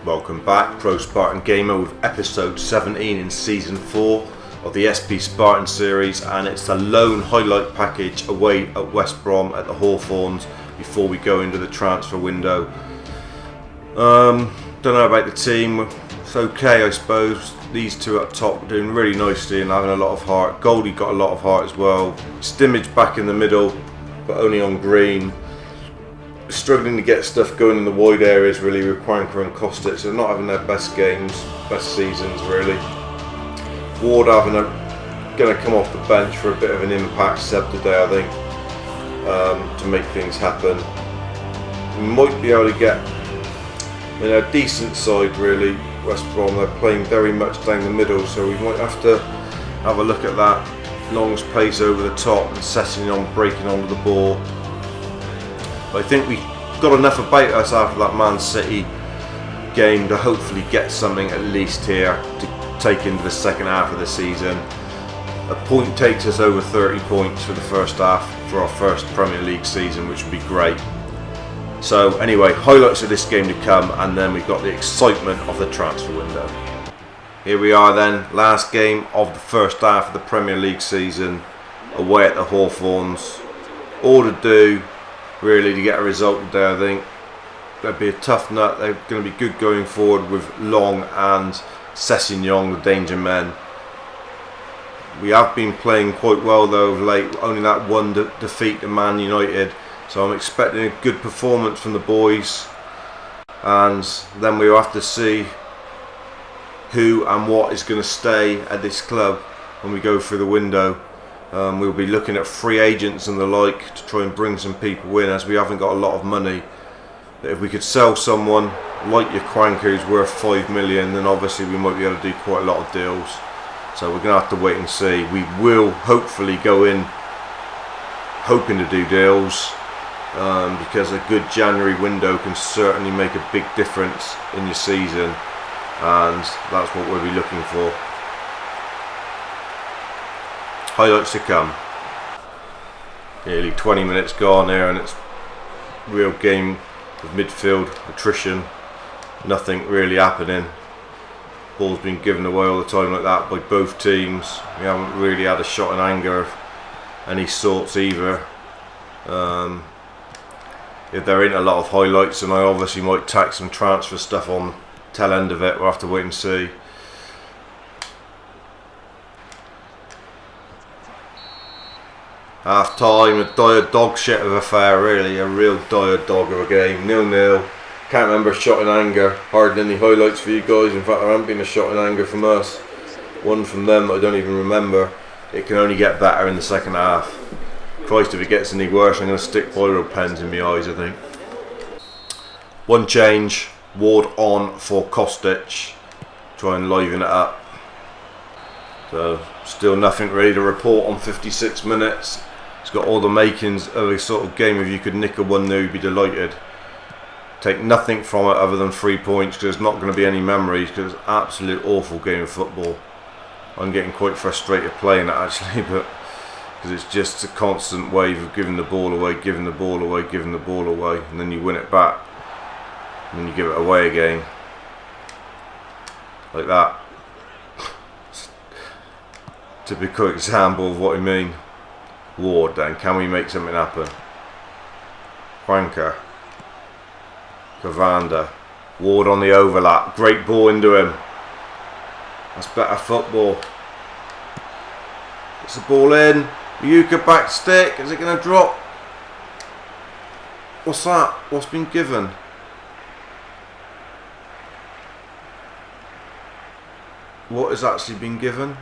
Welcome back, ProSpartanGamer, with episode 17 in season 4 of the SP Spartan series, and it's the lone highlight package away at West Brom at the Hawthorns before we go into the transfer window. Don't know about the team, it's okay I suppose. These two up top are doing really nicely and having a lot of heart. Goldie got a lot of heart as well. Stimmage back in the middle, but only on green. Struggling to get stuff going in the wide areas really with Quanker and Kostic, so they're not having their best games, best seasons really. Ward going to come off the bench for a bit of an impact sub today, I think, to make things happen. We might be able to get a decent side really. West Brom, they're playing very much down the middle, so we might have to have a look at that. Long's pace over the top and setting on, breaking onto the ball. I think we got enough about us after that Man City game to hopefully get something at least here to take into the second half of the season. A point takes us over 30 points for the first half for our first Premier League season, which would be great. So anyway, highlights of this game to come, and then we've got the excitement of the transfer window. Here we are then, last game of the first half of the Premier League season, away at the Hawthorns. All to do really to get a result today. I think they'll be a tough nut. They're going to be good going forward with Long and Sessignon, the danger men. We have been playing quite well though of late, only that one defeat to Man United, so I'm expecting a good performance from the boys, and then we'll have to see who and what is going to stay at this club when we go through the window. We'll be looking at free agents and the like to try and bring some people in, as we haven't got a lot of money. But if we could sell someone like your Quanker who's worth 5 million, then obviously we might be able to do quite a lot of deals. So we're going to have to wait and see. We will hopefully go in hoping to do deals, because a good January window can certainly make a big difference in your season, and that's what we'll be looking for. Highlights to come. Nearly 20 minutes gone here, and it's real game of midfield attrition. Nothing really happening. Ball's been given away all the time like that by both teams. We haven't really had a shot in anger of any sorts either. If they're in a lot of highlights, and I obviously might tack some transfer stuff on tail end of it, we'll have to wait and see. Half time, a dire dog shit of affair really, a real dire dog of a game, 0-0. Can't remember a shot in anger, hardly any highlights for you guys. In fact, there hasn't been a shot in anger from us. One from them that I don't even remember. It can only get better in the second half. Christ, if it gets any worse, I'm going to stick biro pens in my eyes, I think. One change, Ward on for Kostic. Try and liven it up. So, still nothing really to report on 56 minutes. It's got all the makings of a sort of game. If you could nick a 1-0, you'd be delighted. Take nothing from it other than 3 points, because there's not going to be any memories, because it's an absolute awful game of football. I'm getting quite frustrated playing it actually, but because it's just a constant wave of giving the ball away, giving the ball away, giving the ball away, and then you win it back, and then you give it away again, like that. Typical example of what I mean. Ward then, can we make something happen? Quanker, Cavanda, Ward on the overlap, great ball into him. That's better football. Gets the ball in, Yuka back stick, is it going to drop? What's that? What's been given? What has actually been given?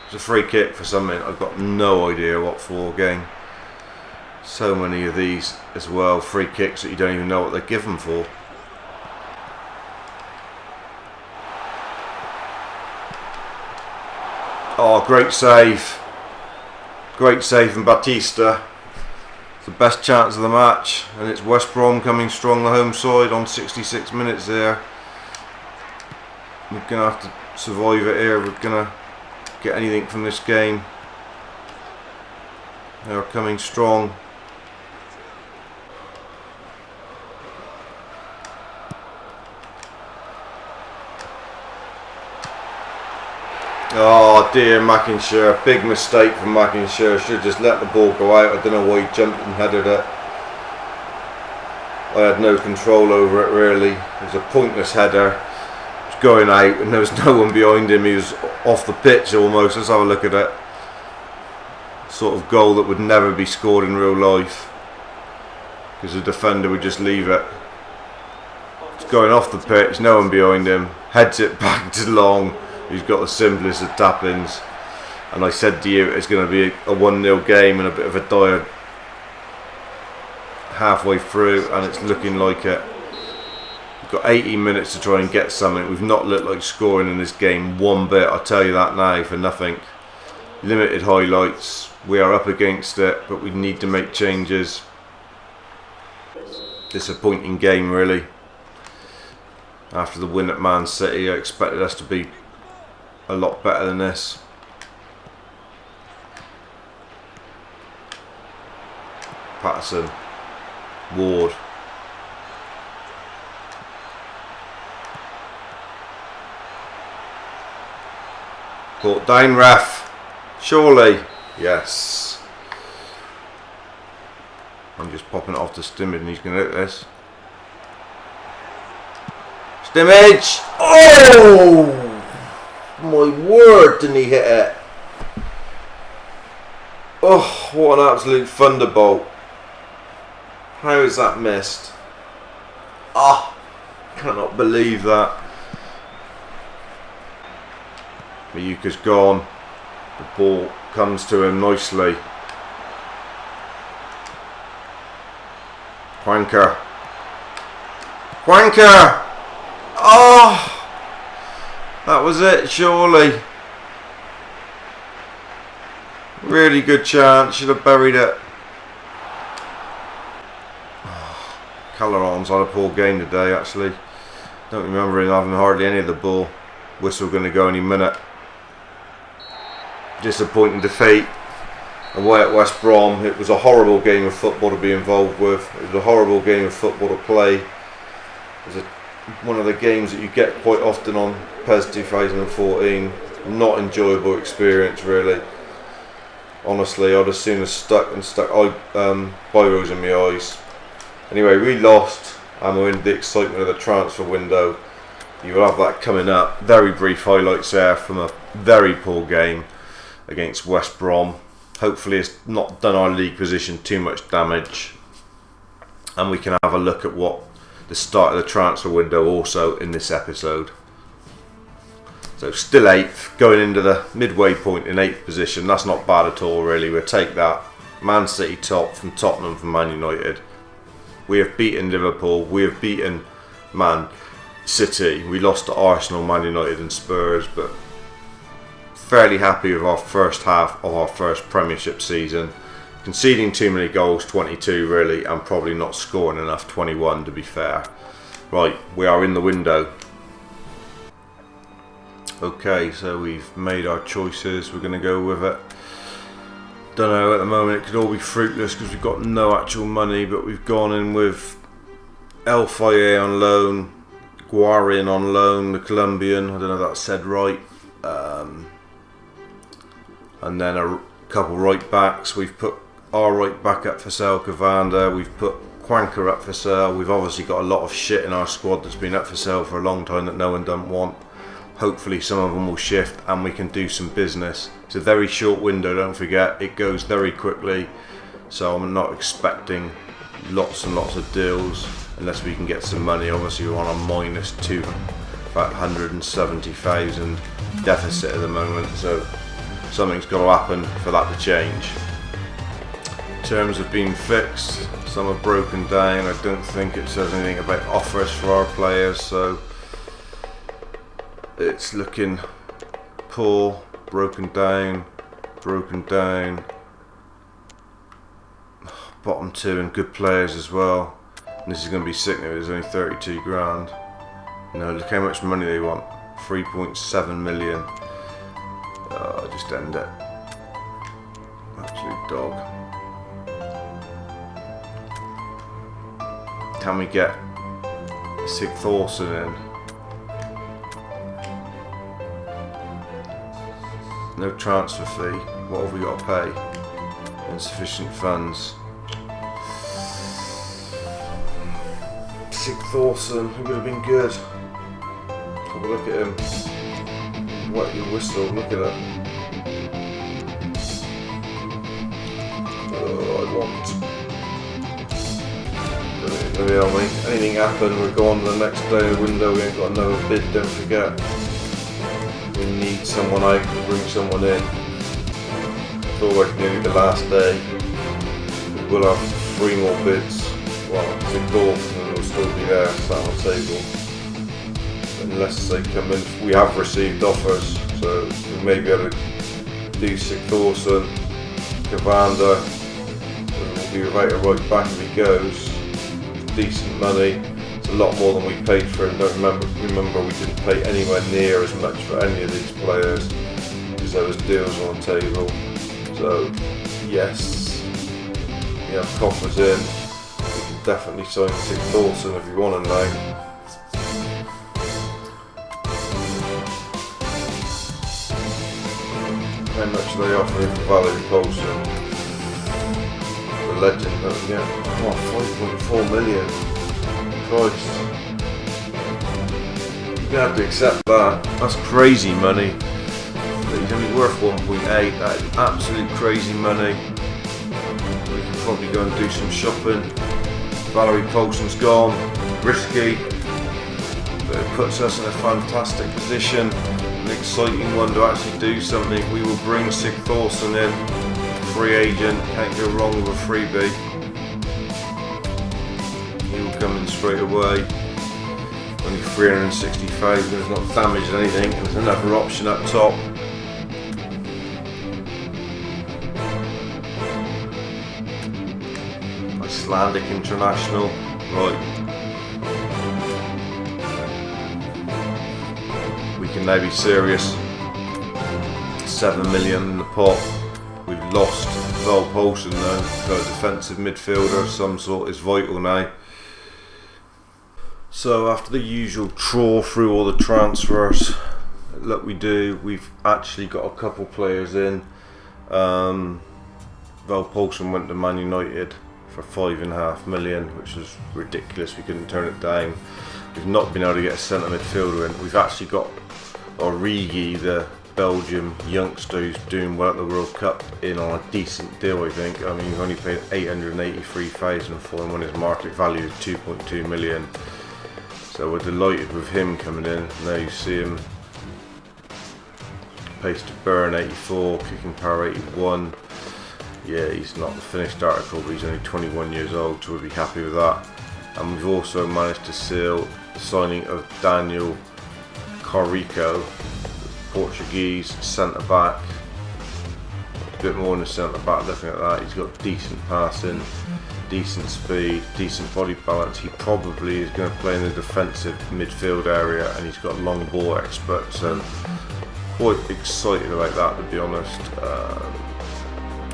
It's a free kick for something. I've got no idea what for again. So many of these as well, free kicks that you don't even know what they're given for. Oh, great save. Great save from Batista. It's the best chance of the match, and it's West Brom coming strong the home side on 66 minutes there. We're going to have to survive it here. We're going to get anything from this game. They are coming strong. Oh dear, McIntyre, big mistake from McIntyre. Should have just let the ball go out. I don't know why he jumped and headed it. I had no control over it really. It was a pointless header. It was going out and there was no one behind him. He was off the pitch almost. Let's have a look at it. Sort of goal that would never be scored in real life, because the defender would just leave it. It's going off the pitch, no one behind him. Heads it back to Long. He's got the simplest of tap-ins, and I said to you it's going to be a 1-0 game and a bit of a dire halfway through, and it's looking like it. We've got 18 minutes to try and get something. We've not looked like scoring in this game one bit, I'll tell you that now for nothing. Limited highlights, we are up against it, but we need to make changes. Disappointing game really. After the win at Man City, I expected us to be a lot better than this. Patterson, Ward. Caught down, ref. Surely. Yes. I'm just popping it off to Stimmage and he's going to hit this. Stimmage! Oh! My word, didn't he hit it? Oh, what an absolute thunderbolt. How is that missed? Ah, cannot believe that. Miyuka's gone. The ball comes to him nicely. Wanker. Wanker! Oh! That was it, surely. Really good chance, should have buried it. Oh, Caloran's had a poor game today, actually. Don't remember him having hardly any of the ball. Whistle going to go any minute. Disappointing defeat away at West Brom. It was a horrible game of football to be involved with. It was a horrible game of football to play. It was one of the games that you get quite often on PES 2014. Not enjoyable experience really. Honestly, I'd as soon as stuck biros in my eyes. Anyway, we lost and we're in the excitement of the transfer window. You will have that coming up. Very brief highlights there from a very poor game against West Brom. Hopefully it's not done our league position too much damage, and we can have a look at what the start of the transfer window also in this episode. So still 8th, going into the midway point in 8th position. That's not bad at all really. We'll take that. Man City top from Tottenham from Man United. We have beaten Liverpool. We have beaten Man City. We lost to Arsenal, Man United and Spurs, but fairly happy with our first half of our first Premiership season. Conceding too many goals, 22 really, and probably not scoring enough, 21 to be fair. Right, we are in the window. Okay, so we've made our choices, we're going to go with it. Don't know, at the moment it could all be fruitless because we've got no actual money, but we've gone in with El Faye on loan, Guarin on loan, the Colombian, I don't know if that's said right. And then a couple right backs. We've put our right back up for sale, Cavanda. We've put Quanker up for sale. We've obviously got a lot of shit in our squad that's been up for sale for a long time that no one doesn't want. Hopefully some of them will shift and we can do some business. It's a very short window, don't forget. It goes very quickly. So I'm not expecting lots and lots of deals unless we can get some money. Obviously we're on a -2, about 170,000 deficit at the moment. So something's got to happen for that to change. Terms have been fixed. Some are broken down. I don't think it says anything about offers for our players. So it's looking poor, broken down, bottom two and good players as well. And this is going to be sick now, it's only 32 grand. No, look how much money they want, 3.7 million. Oh, just end it. Absolute dog. Can we get Sig Thorson in? No transfer fee. What have we got to pay? Insufficient funds. Sig Thorson, he would have been good. Have a look at him. Wet your whistle, look at that. Oh, I want. There we are, mate. Anything happen, we're going to the next day of the window, we ain't got another bid, don't forget. We need someone out to bring someone in. It's always nearly the last day. We will have 3 more bids. Well, Sig Thorson will still be there, sat on the table. Unless they come in, we have received offers, so we may be able to do Sig Thorson, Cavander, we'll be without a right back if he goes. Decent money, it's a lot more than we paid for him. Don't remember we didn't pay anywhere near as much for any of these players because there was deals on the table. So yes, we have coffers in. We can definitely sign Sig Thorson if you want to know. How much are they offering for Valerie Paulson? The legend that we get. Oh, 5.4 million. Christ. You're gonna have to accept that. That's crazy money. But he's only worth 1.8. That is absolute crazy money. We can probably go and do some shopping. Valerie Paulson's gone. Risky. But it puts us in a fantastic position. An exciting one to actually do something. We will bring Sig Thorson in, free agent, can't go wrong with a freebie. He will come in straight away. Only 360,000, it's not damaged anything. There's another option up top. Icelandic international, right. We can now be serious. 7 million in the pot. We've lost Val Paulson though. Got a defensive midfielder of some sort is vital now. So after the usual trawl through all the transfers, look, we've actually got a couple players in. Val Paulson went to Man United for 5.5 million, which was ridiculous. We couldn't turn it down. We've not been able to get a centre midfielder in. We've actually got Origi, the Belgium youngster who's doing well at the World Cup, in on a decent deal, I think. I mean, we've only paid 883,000 for him when his market value is 2.2 million. So we're delighted with him coming in. Now you see him, pace to burn 84, kicking power 81. Yeah, he's not the finished article, but he's only 21 years old, so we'll be happy with that. And we've also managed to seal the signing of Daniel Carrico, Portuguese centre back. A bit more than a centre back looking at that. He's got decent passing, decent speed, decent body balance. He probably is going to play in the defensive midfield area, and he's got long ball expert, so quite excited about that, to be honest.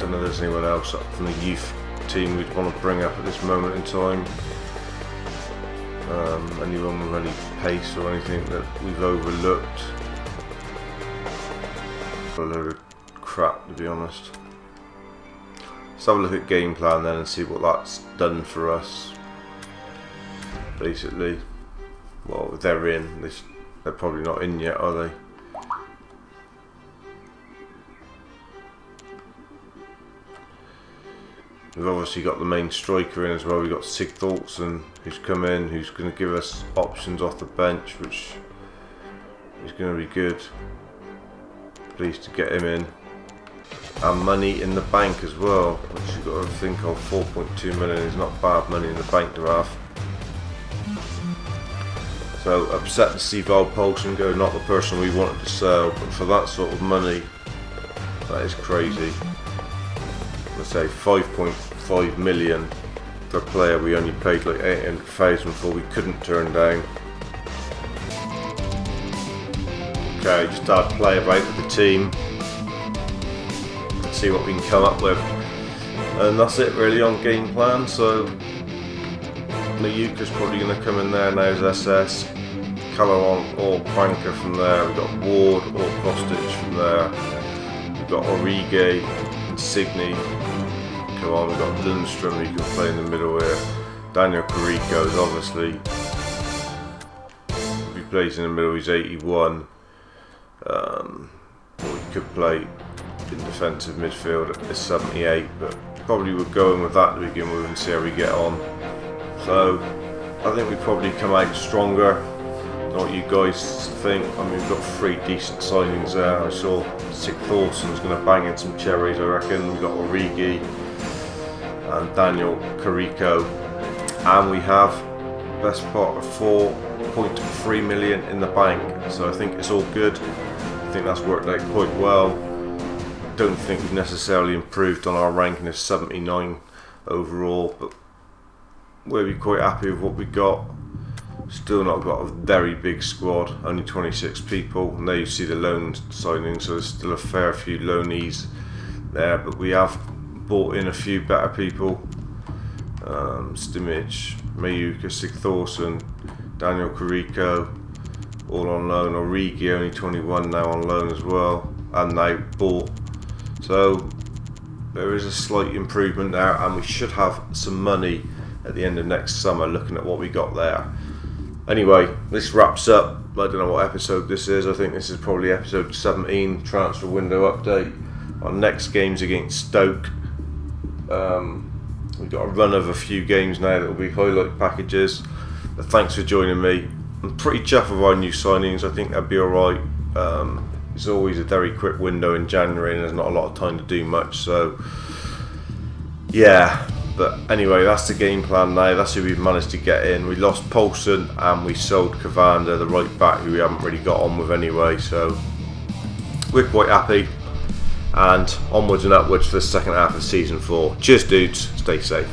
Don't know if there's anyone else up from the youth team we'd want to bring up at this moment in time. Anyone with any pace or anything that we've overlooked. A load of crap, to be honest. Let's have a look at game plan then and see what that's done for us. Basically, well, they're in. They're probably not in yet, are they? We've obviously got the main striker in as well. We've got Sig Thorson, who's come in, who's going to give us options off the bench, which is going to be good. Pleased to get him in. And money in the bank as well, which you've got to think of. 4.2 million is not bad money in the bank to have. So upset to see Val Paulson go, not the person we wanted to sell, but for that sort of money, that is crazy. let's say 5.5 million for a player we only paid like 800,000 for, we couldn't turn down. Okay, just start play about with the team. Let's see what we can come up with. And that's it really on game plan. So Mayuka's probably going to come in there now as SS. Callum or Banker from there. We've got Ward or Kostic from there. We've got Origi, Insigne. Come on, we've got Lundstrom who can play in the middle here. Daniel Carrico is obviously, if he plays in the middle, he's 81. Or he could play in defensive midfield at 78, but probably we're going with that to begin with and see how we get on. So I think we probably come out stronger. I don't know what you guys think. I mean, we've got 3 decent signings there. I saw Sigthorsson's going to bang in some cherries, I reckon. We've got Origi and Daniel Carrico, and we have best part of 4.3 million in the bank, so I think it's all good. I think that's worked out quite well. Don't think we've necessarily improved on our ranking of 79 overall, but we'll be quite happy with what we got. Still not got a very big squad, only 26 people. Now you see the loan signing, so there's still a fair few loanees there, but we have bought in a few better people. Stimic, Mayuka, Sigthorsson, Daniel Carrico, all on loan. Origi only 21 now on loan as well, and now bought. So there is a slight improvement there, and we should have some money at the end of next summer looking at what we got there. Anyway, this wraps up. I don't know what episode this is. I think this is probably episode 17, transfer window update. Our next game's against Stoke. We've got a run of a few games now that will be highlight packages. But thanks for joining me. I'm pretty chuffed with our new signings. I think that'll be alright. It's always a very quick window in January and there's not a lot of time to do much, so yeah. But anyway, that's the game plan now. That's who we've managed to get in. We lost Poulsen and we sold Cavander, the right back, who we haven't really got on with anyway, so we're quite happy. And onwards and upwards for the second half of season 4. Cheers dudes, stay safe.